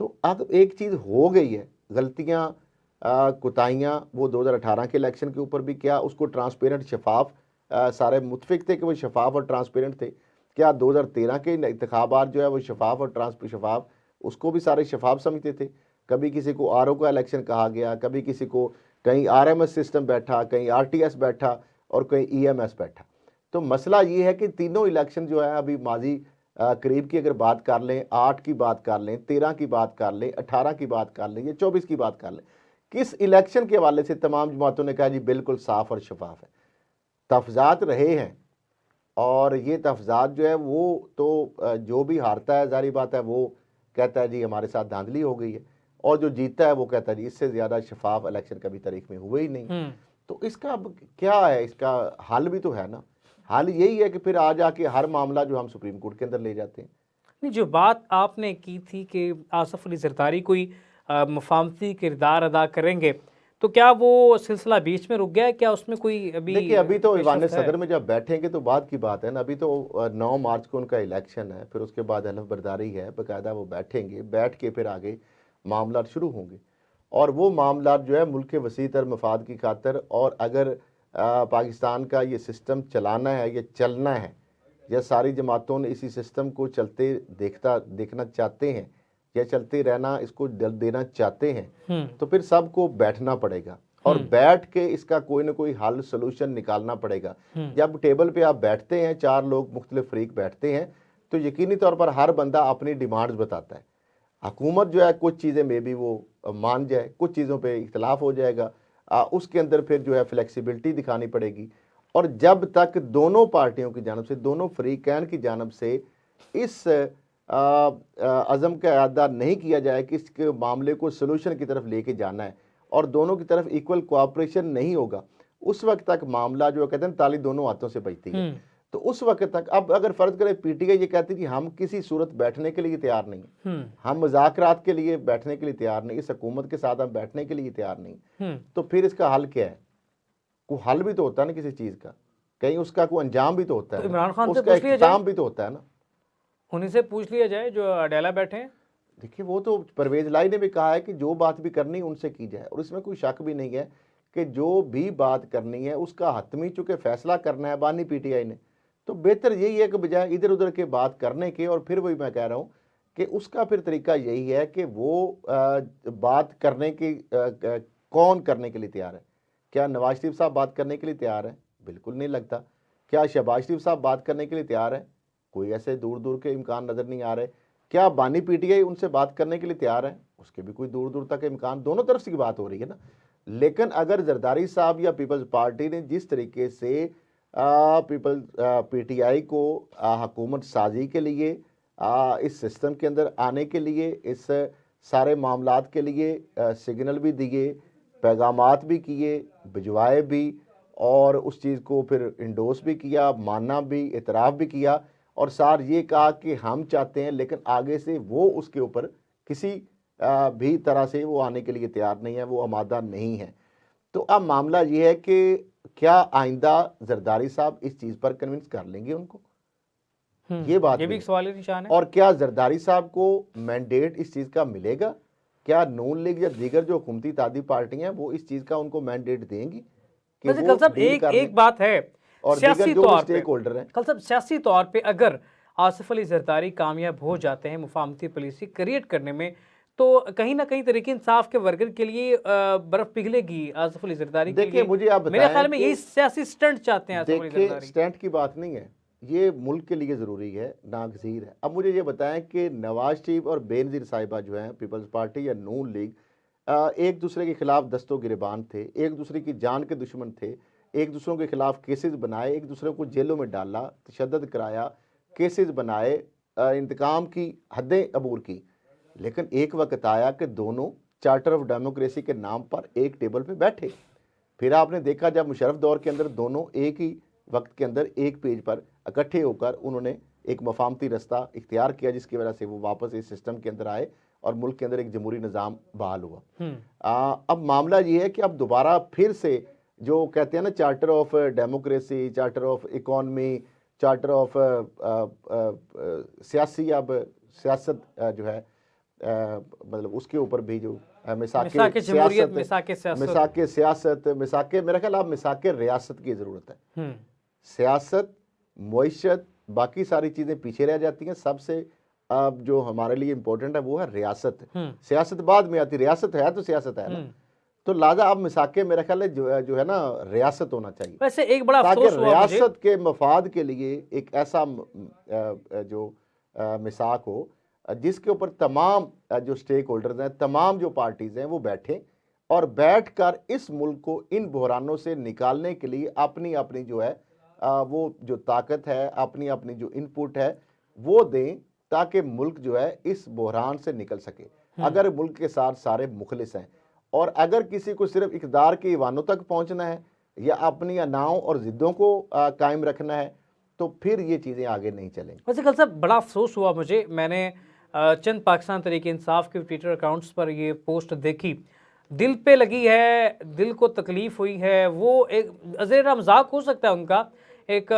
तो अब एक चीज़ हो गई है, गलतियाँ कोताहियाँ वो 2018 के इलेक्शन के ऊपर भी, क्या उसको ट्रांसपेरेंट शफाफ सारे मुतफिक थे कि वो शफाफ और ट्रांसपेरेंट थे? क्या 2013 के इंतखाबात जो है वो शफाफ और शफाफ, उसको भी सारे शफाफ समझते थे? कभी किसी को आरओ का इलेक्शन कहा गया, कभी किसी को कहीं आरएमएस सिस्टम बैठा, कहीं आरटीएस बैठा और कहीं ईएमएस बैठा। तो मसला ये है कि तीनों इलेक्शन जो है अभी माजी करीब की अगर बात कर लें, 8 की बात कर लें, 13 की बात कर लें, 18 की बात कर लें या 24 की बात कर लें, किस इलेक्शन के हवाले से तमाम जमातों ने कहा जी बिल्कुल साफ और शफाफ है। तफजात रहे हैं, और ये तफजात जो है वो तो जो भी हारता है जारी बात है वो कहता है जी हमारे साथ धांधली हो गई है, और जो जीतता है वो कहता है जी इससे ज़्यादा शफाफ इलेक्शन कभी तारीख में हुए ही नहीं। तो इसका अब क्या है, इसका हल भी तो है ना। हल यही है कि फिर आ जाके हर मामला जो हम सुप्रीम कोर्ट के अंदर ले जाते हैं। नहीं, जो बात आपने की थी कि आसफ अली जरदारी कोई मफामती किरदार अदा करेंगे, तो क्या वो सिलसिला बीच में रुक गया है? क्या उसमें कोई अभी देखिए अभी तो ईवान पेशरफ्त है? सदर में जब बैठेंगे तो बाद की बात है ना। अभी तो 9 मार्च को उनका इलेक्शन है, फिर उसके बाद हलफ बर्दारी है, बाकायदा वो बैठेंगे, बैठ के फिर आगे मामला शुरू होंगे। और वो मामला जो है मुल्क के वसी तर मफाद की खातर, और अगर पाकिस्तान का ये सिस्टम चलाना है या चलना है, या सारी जमातों ने इसी सिस्टम को चलते देखना चाहते हैं, या चलते रहना इसको दल देना चाहते हैं, तो फिर सबको बैठना पड़ेगा और बैठ के इसका कोई ना कोई हल सोल्यूशन निकालना पड़ेगा। जब टेबल पे आप बैठते हैं, 4 लोग मुख्तलिफ फरीक बैठते हैं, तो यकीनी तौर पर हर बंदा अपनी डिमांड्स बताता है। हुकूमत जो है कुछ चीज़ें में भी वो मान जाए, कुछ चीज़ों पे इख्तलाफ हो जाएगा, उसके अंदर फिर जो है फ्लेक्सिबिलिटी दिखानी पड़ेगी। और जब तक दोनों पार्टियों की जानब से, दोनों फरीकैन की जानब से इस अज़म का अदा नहीं किया जाए कि इसके मामले को सलूशन की तरफ लेके जाना है, और दोनों की तरफ इक्वल कोऑपरेशन नहीं होगा, उस वक्त तक मामला जो कहते हैं ताली दोनों हाथों से बजती है। तो उस वक्त तक, अब अगर फर्ज करें पीटीआई ये कहती है कि हम किसी सूरत बैठने के लिए तैयार नहीं, हम मुज़ाकरात के लिए बैठने के लिए तैयार नहीं, इस हुकूमत के साथ हम बैठने के लिए तैयार नहीं, तो फिर इसका हल क्या है? कोई हल भी तो होता है ना किसी चीज़ का, कहीं उसका कोई अंजाम भी तो होता है, तो इमरान खान से उसका पूछ लिया इख्तिताम भी तो होता है ना। उन्हीं से पूछ लिया जाए जो अडेला बैठे हैं। देखिए वो तो परवेज लाई ने भी कहा है कि जो बात भी करनी उनसे की जाए, और इसमें कोई शक भी नहीं है कि जो भी बात करनी है उसका हतमी चूंकि फैसला करना है बानी पीटीआई ने, तो बेहतर यही है कि बजाय इधर उधर के बात करने के, और फिर वही मैं कह रहा हूँ कि उसका फिर तरीका यही है कि वो बात करने की कौन करने के लिए तैयार है? क्या नवाज शरीफ साहब बात करने के लिए तैयार है? बिल्कुल नहीं लगता। क्या शहबाज शरीफ साहब बात करने के लिए तैयार है? कोई ऐसे दूर दूर के इम्कान नज़र नहीं आ रहे। क्या बानी पीटीआई उनसे बात करने के लिए तैयार है? उसके भी कोई दूर दूर तक इम्कान, दोनों तरफ से की बात हो रही है ना। लेकिन अगर जरदारी साहब या पीपल्स पार्टी ने जिस तरीके से पीटीआई को हुकूमत साजी के लिए, इस सिस्टम के अंदर आने के लिए, इस सारे मामलात के लिए सिग्नल भी दिए, पैगामात भी किए, भिजवाए भी, और उस चीज़ को फिर इंडोर्स भी किया, मानना भी, इतराफ़ भी किया और सार ये कहा कि हम चाहते हैं, लेकिन आगे से वो उसके ऊपर किसी भी तरह से वो आने के लिए तैयार नहीं है, वो आमादा नहीं है। तो अब मामला ये है कि क्या आइंदा जरदारी साहब इस चीज़ पर कन्विंस कर लेंगे उनको, ये बात ये भी भी एक है। सवाल निशान है। और क्या जरदारी साहब को मैंडेट इस चीज़ का मिलेगा? क्या नून लीग या दीगर जो हुकूमती इत्तेहादी पार्टियां हैं वो इस चीज़ का उनको मैंडेट देंगी कि वैसे वो कल साहब डील एक कर लें? एक बात है और दीगर सियासी जो भी तौर पे, स्टेक होल्डर हैं, कल साहब सियासी तौर पे अगर आसिफ अली जरदारी कामयाब हो जाते हैं मुफाहमती पॉलिसी क्रिएट करने में, तो कहीं ना कहीं तरीके इंसाफ के वर्कर के लिए बर्फ पिघलेगी आसिफ अली जरदारी के देखिए लिए। मुझे आप मेरे बताएं ख्याल में कि यही सियासी स्टंट चाहते हैं आसिफ अली देखिए जरदारी। स्टैंड की बात नहीं है, ये मुल्क के लिए ज़रूरी है, नागज़ीर है। अब मुझे ये बताएं कि नवाज शरीफ और बेनज़ीर साहिबा जो हैं पीपल्स पार्टी या नून लीग एक दूसरे के खिलाफ दस्तों गिरबान थे, एक दूसरे की जान के दुश्मन थे, एक दूसरों के खिलाफ केसेस बनाए, एक दूसरे को जेलों में डाला, तशद्दुद कराया, केसेस बनाए, इंतकाम की हदें अबूर की। लेकिन एक वक्त आया कि दोनों चार्टर ऑफ डेमोक्रेसी के नाम पर एक टेबल पे बैठे। फिर आपने देखा जब मुशर्रफ दौर के अंदर दोनों एक ही वक्त के अंदर एक पेज पर इकट्ठे होकर उन्होंने एक मफामती रास्ता इख्तियार किया, जिसकी वजह से वो वापस इस सिस्टम के अंदर आए और मुल्क के अंदर एक जमहूरी निज़ाम बहाल हुआ। अब मामला ये है कि अब दोबारा फिर से जो कहते हैं ना charter of democracy, charter of economy, charter of सियासी, अब सियासत जो है मतलब उसके ऊपर भी जो मिसाके जमहूरियत, मिसाके सियासत, मिसाके सियासत, मिसाके मेरा ख्याल अब मिसाके रियासत की ज़रूरत है। सियासत, मुईशत, बाकी सारी चीज़ें पीछे रह जाती हैं। सबसे अब जो हमारे लिए इम्पोर्टेंट है वो है रियासत। सियासत बाद में आती, रियासत है तो सियासत है ना। तो लिहाजा अब मिसाके मेरा ख्याल है जो है ना रियासत होना चाहिए। वैसे एक बड़ा ताकि अफसोस हुआ मुझे, रियासत के मफाद के लिए एक ऐसा जो मिसाक हो जिसके ऊपर तमाम जो स्टेक होल्डर्स हैं, तमाम जो पार्टीज़ हैं वो बैठें और बैठकर इस मुल्क को इन बहरानों से निकालने के लिए अपनी अपनी जो है वो जो ताकत है, अपनी अपनी जो इनपुट है वो दें, ताकि मुल्क जो है इस बहरान से निकल सके। अगर मुल्क के साथ सारे मुखलिस हैं और अगर किसी को सिर्फ इक़्तिदार के ईवानों तक पहुंचना है या अपनी अनाओं और ज़िद्दों को कायम रखना है, तो फिर ये चीज़ें आगे नहीं चलेंगी। वैसे कल साहब बड़ा अफसोस हुआ मुझे, मैंने चंद पाकिस्तान तरीके इंसाफ के ट्विटर अकाउंट्स पर ये पोस्ट देखी, दिल पे लगी है, दिल को तकलीफ़ हुई है। वो एक अज़ेरा मजाक हो सकता है उनका, एक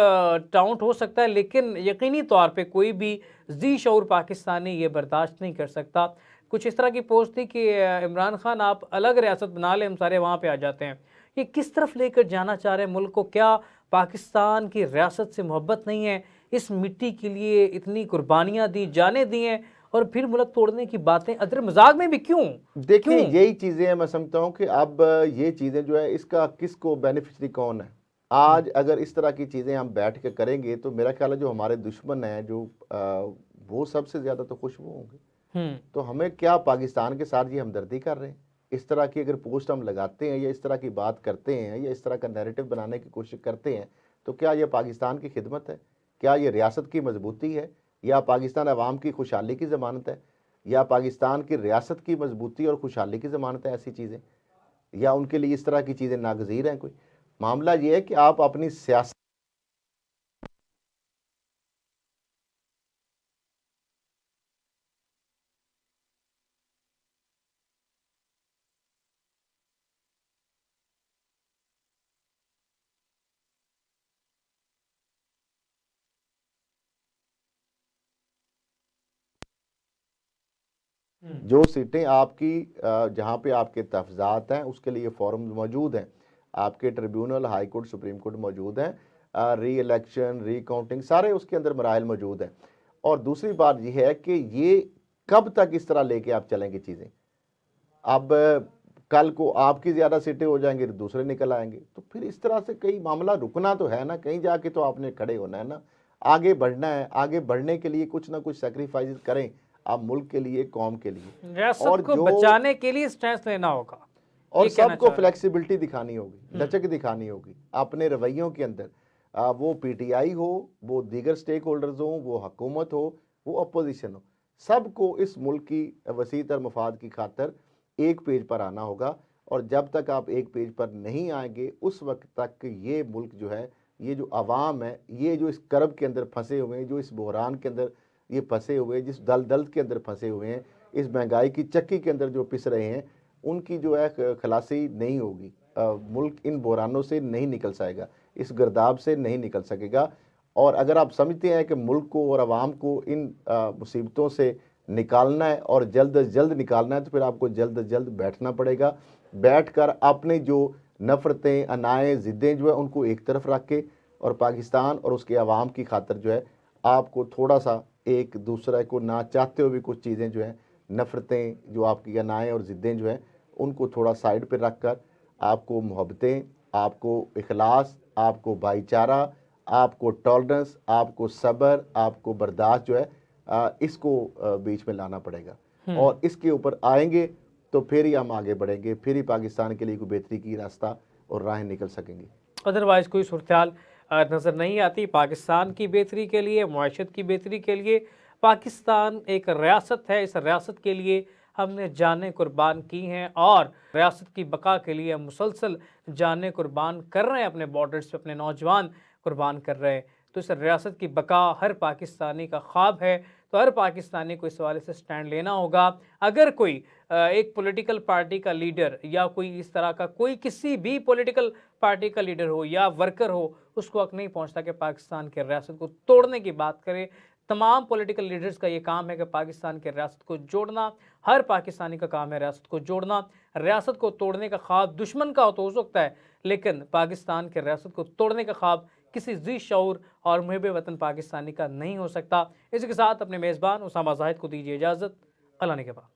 टाउंट हो सकता है, लेकिन यकीनी तौर पे कोई भी जी शऊर पाकिस्तानी ये बर्दाश्त नहीं कर सकता। कुछ इस तरह की पोस्ट थी कि इमरान खान आप अलग रियासत बना लें, हम सारे वहाँ पे आ जाते हैं। ये किस तरफ लेकर जाना चाह रहे हैं मुल्क को? क्या पाकिस्तान की रियासत से मोहब्बत नहीं है? इस मिट्टी के लिए इतनी कुर्बानियाँ दी, जाने दी हैं, और फिर मुल्क तोड़ने की बातें अदर मजाक में भी क्यों? देखिए यही चीज़ें मैं समझता हूँ कि अब ये चीज़ें जो है इसका किसको बेनिफिशरी कौन है। आज अगर इस तरह की चीज़ें हम बैठ के करेंगे तो मेरा ख्याल है जो हमारे दुश्मन हैं जो वो सबसे ज़्यादा तो खुश वो होंगे। तो हमें क्या पाकिस्तान के साथ ये हमदर्दी कर रहे हैं? इस तरह की अगर पोस्ट हम लगाते हैं या इस तरह की बात करते हैं या इस तरह का नैरेटिव बनाने की कोशिश करते हैं, तो क्या ये पाकिस्तान की खिदमत है? क्या ये रियासत की मजबूती है? या पाकिस्तान अवाम की खुशहाली की ज़मानत है? या पाकिस्तान की रियासत की मजबूती और खुशहाली की ज़मानत है ऐसी चीज़ें? या उनके लिए इस तरह की चीज़ें नागज़ीर हैं कोई? मामला ये है कि आप अपनी सियासत जो सीटें आपकी जहाँ पे आपके तहफ़्ज़ात हैं उसके लिए फॉर्म मौजूद हैं, आपके tribunal, high court, supreme court मौजूद हैं, री इलेक्शन, री काउंटिंग सारे उसके अंदर मराहल मौजूद हैं। और दूसरी बात यह है कि ये कब तक इस तरह लेके आप चलेंगे चीज़ें? अब कल को आपकी ज़्यादा सीटें हो जाएंगी तो दूसरे निकल आएंगे, तो फिर इस तरह से कई मामला रुकना तो है ना, कहीं जाके तो आपने खड़े होना है ना, आगे बढ़ना है। आगे बढ़ने के लिए कुछ ना कुछ सेक्रीफाइस करें आप मुल्क के लिए, कौम के लिए, रियासत को बचाने के लिए स्टैंड लेना होगा और सबको फ्लेक्सिबिलिटी दिखानी होगी, लचक दिखानी होगी अपने रवैयों के अंदर। वो पीटीआई हो, वो दीगर स्टेक होल्डर्स हो, वो हुकूमत हो, वो अपोजिशन हो, सबको इस मुल्क की वसीतर मफाद की खातर एक पेज पर आना होगा और जब तक आप एक पेज पर नहीं आएंगे उस वक्त तक ये मुल्क जो है, ये जो आवाम है, ये जो इस करब के अंदर फंसे हुए हैं, जो इस बहरान के अंदर ये फंसे हुए हैं, जिस दलदल के अंदर फंसे हुए हैं, इस महंगाई की चक्की के अंदर जो पिस रहे हैं, उनकी जो है खलासी नहीं होगी। मुल्क इन बहरानों से नहीं निकल सकेगा, इस गर्दाब से नहीं निकल सकेगा। और अगर आप समझते हैं कि मुल्क को और आवाम को इन मुसीबतों से निकालना है और जल्द अज जल्द निकालना है, तो फिर आपको जल्द अज जल्द बैठना पड़ेगा। बैठकर अपने जो नफ़रतें, अनाएँ, ज़िद्दें जो है उनको एक तरफ रख के और पाकिस्तान और उसके आवाम की खातिर जो है आपको थोड़ा सा एक दूसरे को ना चाहते हुए भी कुछ चीज़ें जो हैं, नफ़रतें जो आपकी अनाएँ और ज़िद्दें जो हैं उनको थोड़ा साइड पर रख कर आपको मोहब्बतें, आपको इखलास, आपको भाईचारा, आपको टॉलरेंस, आपको सब्र, आपको बर्दाश्त जो है इसको बीच में लाना पड़ेगा। और इसके ऊपर आएंगे तो फिर ही हम आगे बढ़ेंगे, फिर ही पाकिस्तान के लिए कोई बेहतरी की रास्ता और राहें निकल सकेंगी। अदरवाइज़ कोई सूरत नज़र नहीं आती पाकिस्तान की बेहतरी के लिए, मुआशरत की बेहतरी के लिए। पाकिस्तान एक रियासत है, इस रियासत के लिए हमने जानें कुर्बान की हैं और रियासत की बका के लिए मुसलसल जानें कुर्बान कर रहे हैं, अपने बॉर्डर्स पे अपने नौजवान कुर्बान कर रहे हैं। तो इस रियासत की बका हर पाकिस्तानी का ख्वाब है, तो हर पाकिस्तानी को इस हवाले से स्टैंड लेना होगा। अगर कोई एक पॉलिटिकल पार्टी का लीडर या कोई इस तरह का कोई किसी भी पॉलिटिकल पार्टी का लीडर हो या वर्कर हो, उसको हक नहीं पहुंचता कि पाकिस्तान की रियासत को तोड़ने की बात करे। तमाम पॉलिटिकल लीडर्स का ये काम है कि पाकिस्तान के रियासत को जोड़ना, हर पाकिस्तानी का काम है रियासत को जोड़ना। रियासत को तोड़ने का ख्वाब दुश्मन का तो हो सकता है, लेकिन पाकिस्तान के रियासत को तोड़ने का ख्वाब किसी ज़ी शऊर और मुहिब वतन पाकिस्तानी का नहीं हो सकता। इसी के साथ अपने मेज़बान उसामा ज़ाहिद को दीजिए इजाज़त। अल्लाह ने के बाद।